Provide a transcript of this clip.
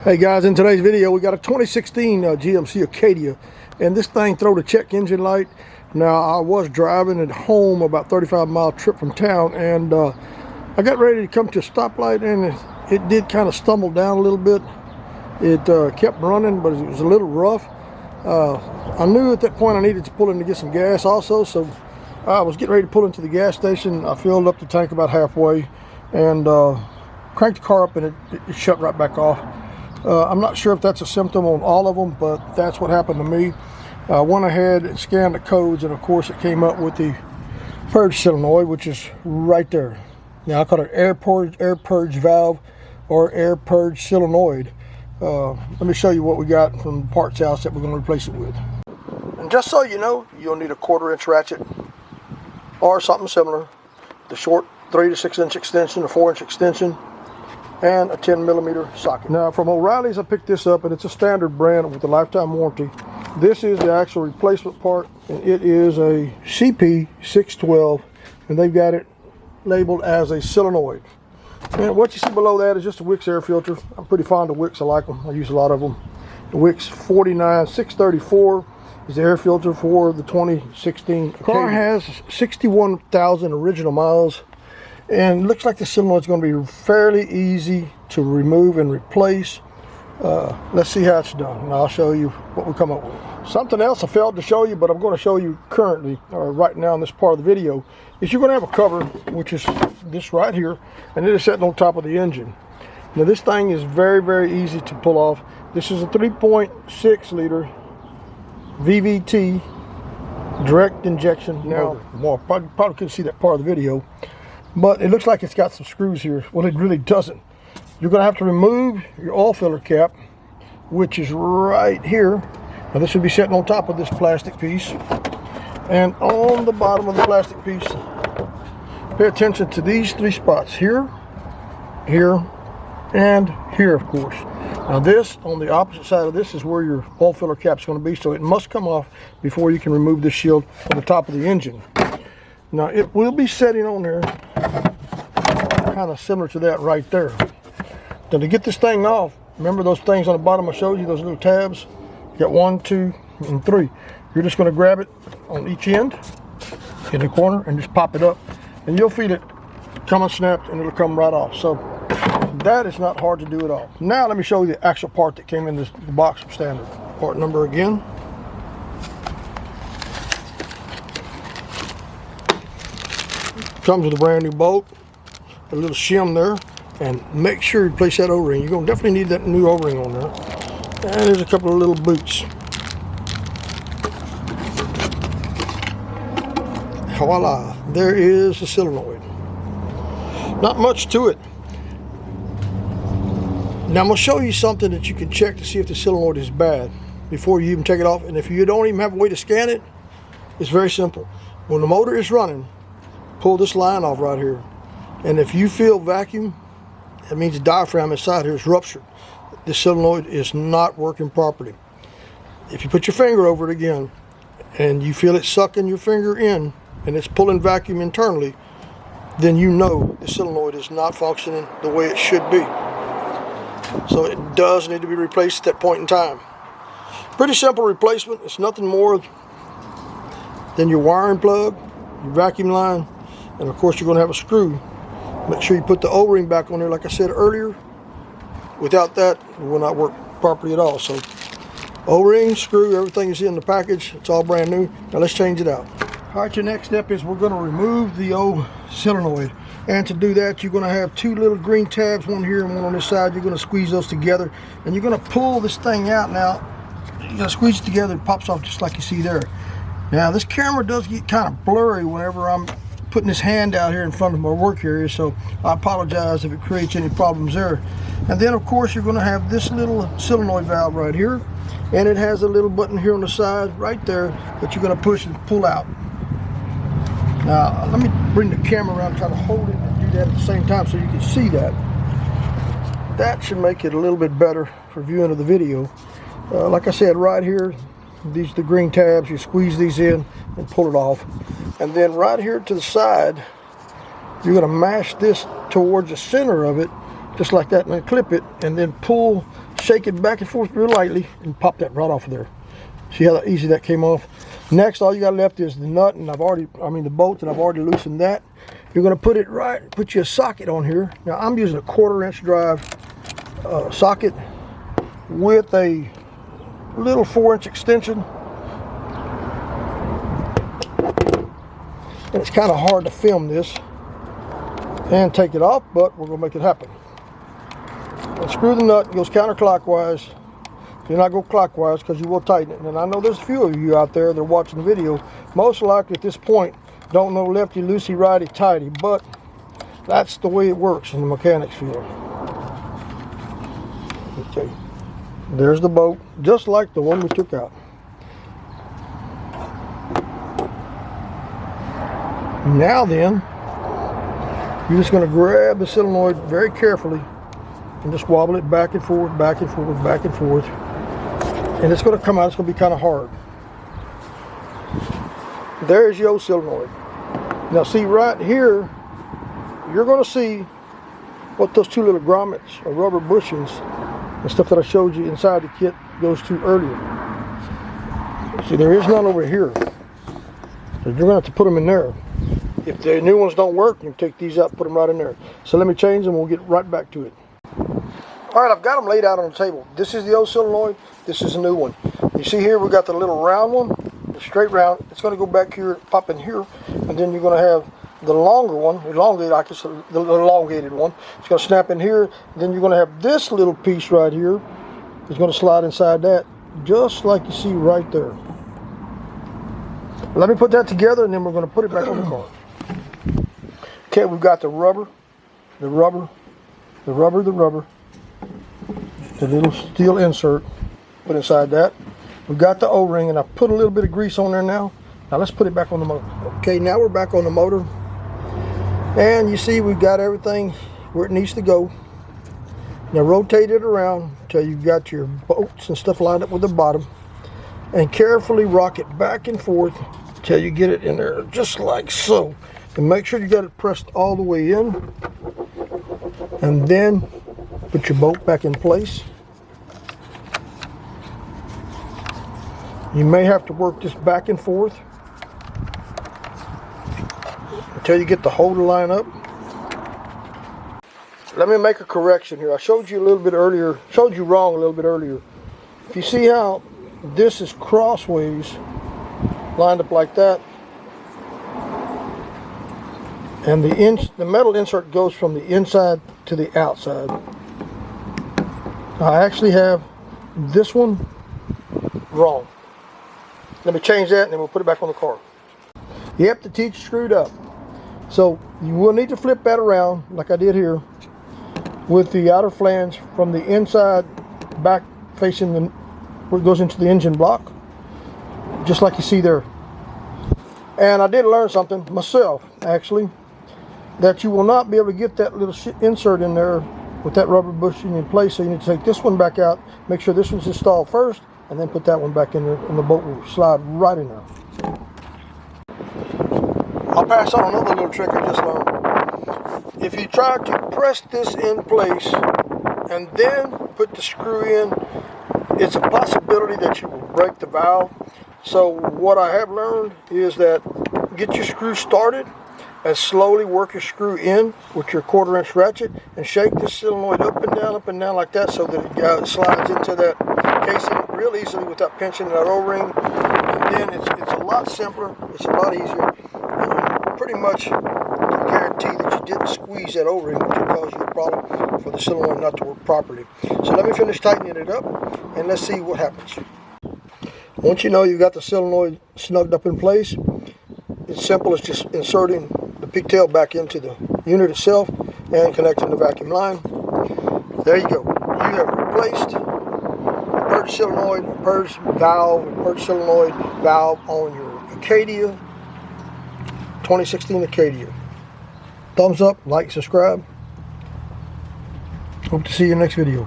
Hey guys, in today's video we got a 2016 GMC Acadia, and this thing throwed a check engine light. Now I was driving at home about 35-mile trip from town, and I got ready to come to a stoplight, and it did kind of stumble down a little bit. It kept running, but it was a little rough. I knew at that point I needed to pull in to get some gas also, so I was getting ready to pull into the gas station. I filled up the tank about halfway and cranked the car up, and it shut right back off. I'm not sure if that's a symptom on all of them, but that's what happened to me. I went ahead and scanned the codes, and of course it came up with the Purge Solenoid, which is right there. Now I call it air purge valve or air purge solenoid. Let me show you what we got from the parts house that we're going to replace it with. And just so you know, you'll need a 1/4-inch ratchet or something similar, the short 3 to 6 inch extension, a 4-inch extension, and a 10mm socket. Now from O'Reilly's I picked this up, and it's a standard brand with a lifetime warranty. This is the actual replacement part, and it is a CP612, and they've got it labeled as a solenoid. And what you see below that is just a Wix air filter. I'm pretty fond of Wix. I like them. I use a lot of them. The Wix 49634 is the air filter for the 2016 Acadia. The car has 61,000 original miles. And it looks like the solenoid is going to be fairly easy to remove and replace. Let's see how it's done, and I'll show you what we come up with. Something else I failed to show you, but I'm going to show you currently, or right now in this part of the video, is you're going to have a cover, which is this right here, and it is sitting on top of the engine. Now this thing is very, very easy to pull off. This is a 3.6 liter VVT direct injection. Now, probably couldn't see that part of the video, but it looks like it's got some screws here. Well, it really doesn't. You're going to have to remove your oil filler cap, which is right here. Now this would be sitting on top of this plastic piece. And on the bottom of the plastic piece, pay attention to these 3 spots. Here, here, and here, of course. Now this, on the opposite side of this, is where your oil filler cap is going to be. So it must come off before you can remove this shield from the top of the engine. Now it will be setting on there, kind of similar to that right there. Now to get this thing off, remember those things on the bottom I showed you, those little tabs? You got 1, 2, and 3. You're just going to grab it on each end, in the corner, and just pop it up. And you'll feel it come unsnapped, and it'll come right off. So that is not hard to do at all. Now let me show you the actual part that came in the box from standard. Part number again. Comes with a brand new bolt, a little shim there, and make sure you place that O-ring. You're going to definitely need that new O-ring on there. And there's a couple of little boots. Voila, there is the solenoid. Not much to it. Now I'm going to show you something that you can check to see if the solenoid is bad before you even take it off. And if you don't even have a way to scan it, it's very simple. When the motor is running, pull this line off right here, and if you feel vacuum, that means the diaphragm inside here is ruptured. This solenoid is not working properly. If you put your finger over it again and you feel it sucking your finger in and it's pulling vacuum internally, then you know the solenoid is not functioning the way it should be. So it does need to be replaced at that point in time. Pretty simple replacement. It's nothing more than your wiring plug, your vacuum line, and of course you're going to have a screw. Make sure you put the O-ring back on there like I said earlier. Without that, it will not work properly at all. So O-ring, screw, everything is in the package. It's all brand new. Now let's change it out. All right, your next step is we're going to remove the old solenoid. And to do that, you're going to have 2 little green tabs, one here and one on this side. You're going to squeeze those together, and you're going to pull this thing out. Now you're going to squeeze it together. It pops off just like you see there. Now this camera does get kind of blurry whenever I'm putting this hand out here in front of my work area, so I apologize if it creates any problems there. And then of course you're going to have this little solenoid valve right here, and it has a little button here on the side right there that you're going to push and pull out. Now let me bring the camera around and try to hold it and do that at the same time so you can see that. That should make it a little bit better for viewing of the video. Like I said, right here, these are the green tabs. You squeeze these in and pull it off. And then right here to the side, you're going to mash this towards the center of it, just like that, and then clip it, and then pull shake it back and forth real lightly and pop that right off of there. See how easy that came off? Next, all you got left is the nut, and the bolt, and I've already loosened that. You're going to put it right, put you a socket on here. Now I'm using a 1/4 inch drive socket with a little 4-inch extension. And it's kind of hard to film this and take it off, but we're going to make it happen. Unscrew the nut, it goes counterclockwise. Do not go clockwise because you will tighten it. And I know there's a few of you out there that are watching the video, most likely at this point don't know lefty loosey, righty tighty, but that's the way it works in the mechanics field. Okay, there's the bolt, just like the one we took out. Now then, you're just going to grab the solenoid very carefully and just wobble it back and forth, back and forth, back and forth. And it's going to come out, it's going to be kind of hard. There's your solenoid. Now see right here, you're going to see what those two little grommets or rubber bushings and stuff that I showed you inside the kit goes to earlier. See, there is none over here. So you're going to have to put them in there. If the new ones don't work, you can take these out and put them right in there. So let me change them, we'll get right back to it. Alright, I've got them laid out on the table. This is the old solenoid, this is a new one. You see here, we got the little round one, the straight round. It's going to go back here, pop in here, and then you're going to have the longer one, elongated, I guess the elongated one. It's going to snap in here, and then you're going to have this little piece right here. It's going to slide inside that, just like you see right there. Let me put that together, and then we're going to put it back on the car. Okay, we've got the rubber, the rubber, the rubber, the rubber. The little steel insert, put inside that. We've got the O-ring, and I put a little bit of grease on there now. Now let's put it back on the motor. Okay, now we're back on the motor. And you see we've got everything where it needs to go. Now rotate it around until you've got your bolts and stuff lined up with the bottom. And carefully rock it back and forth until you get it in there, just like so. And make sure you got it pressed all the way in. And then put your bolt back in place. You may have to work this back and forth until you get the hole to line up. Let me make a correction here. I showed you a little bit earlier, showed you wrong a little bit earlier. If you see how this is crossways, lined up like that, and the metal insert goes from the inside to the outside. I actually have this one wrong. Let me change that and then we'll put it back on the car. Yep, the teeth screwed up. So you will need to flip that around like I did here with the outer flange from the inside back facing where it goes into the engine block. Just like you see there. And I did learn something myself actually, that you will not be able to get that little insert in there with that rubber bushing in place, so you need to take this one back out, make sure this one's installed first, and then put that one back in there, and the bolt will slide right in there. I'll pass on another little trick I just learned. If you try to press this in place and then put the screw in, it's a possibility that you will break the valve. So what I have learned is that get your screw started and slowly work your screw in with your 1/4 inch ratchet and shake this solenoid up and down like that, so that it slides into that casing real easily without pinching that O-ring. And then it's a lot simpler, it's a lot easier, and you pretty much can guarantee that you didn't squeeze that O-ring, which will cause you a problem for the solenoid not to work properly. So let me finish tightening it up and let's see what happens. Once you know you've got the solenoid snugged up in place, it's simple as just inserting the pigtail back into the unit itself and connecting the vacuum line. There you go. You have replaced a purge solenoid, a purge valve, a purge solenoid valve on your Acadia, 2016 Acadia. Thumbs up, like, subscribe. Hope to see you in the next video.